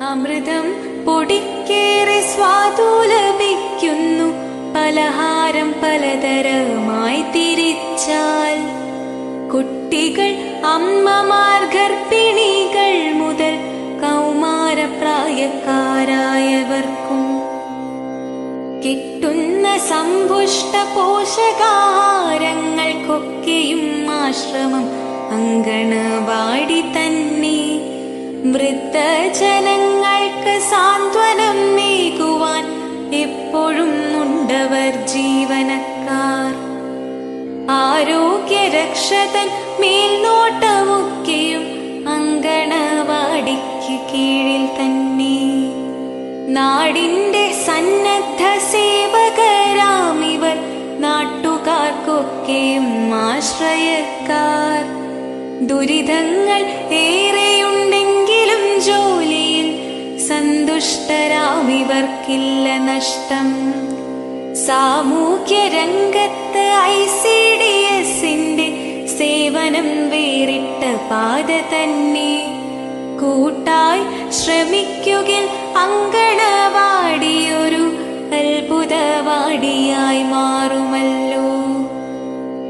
അമൃതം പൊടിക്കേറെ സ്വാദു ലഭിക്കുന്നു, പലഹാരം പലതരമായി തിരിച്ചാൽ. കുട്ടികൾ, അമ്മമാർ, ഗർഭിണികൾ മുതൽ കൗമാരപ്രായക്കാരായവർക്കും കിട്ടുന്ന സമ്പുഷ്ട പോഷകാഹാരങ്ങൾക്കൊക്കെയും ആശ്രമം അങ്കണവാടി തന്നെ. വൃദ്ധജനങ്ങൾക്ക് സാന്ത്വനം നൽകുവാൻ എപ്പോഴും ഉണ്ടവർ ജീവനക്കാർ. ആരോഗ്യരക്ഷതൻ മേൽനോട്ടമൊക്കെയും അങ്കണവാടിക്ക് കീഴിൽ തന്നെ. നാടിന്റെ സന്നദ്ധ സേവകരാമിവർ നാട്ടുകാർക്കൊക്കെയും ആശ്രയക്കാർ. ദുരിതങ്ങൾ ഏറെയുണ്ടെങ്കിലും ജോലിയിൽ സന്തുഷ്ടരാമിവർക്കില്ല നഷ്ടം. സാമൂഹ്യ രംഗത്ത് ICDSന്റെ സേവനം വേറിട്ട പാത തന്നെ. കൂട്ടായി ശ്രമിക്കുകിൽ അങ്കണവാടിയൊരു അത്ഭുതവാടിയായി മാറുമല്ലോ.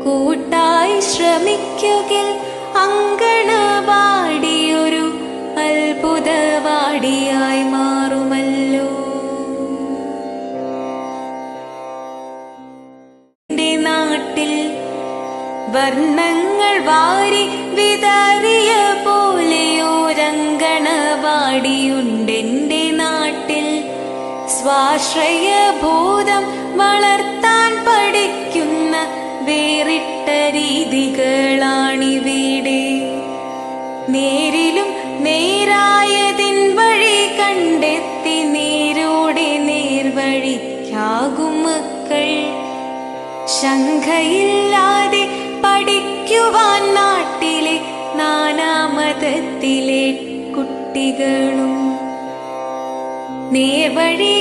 കൂട്ടായി ശ്രമിക്കുകിൽ അങ്കണവാടിയൊരു അത്ഭുതവാടിയായി മാറുമല്ലോ. എന്റെ നാട്ടിൽ വർണ്ണങ്ങൾ വാരി വിതറിയ പോലെയോരങ്കണവാടിയുണ്ടെന്റെ നാട്ടിൽ. സ്വാശ്രയബോധം വളർത്താൻ പഠിക്കുന്ന വേറിട്ട രീതികളാണിവിടെ. നേരിലും നേരായതിൻ വഴി കണ്ടെത്തി നേരോടെ നേർവഴിക്കാകും മക്കൾ. ശങ്കയില്ലാതെ പഠിക്കുവാൻ നാട്ടിലെ നാനാമതത്തിലെ കുട്ടികളും നേർവഴി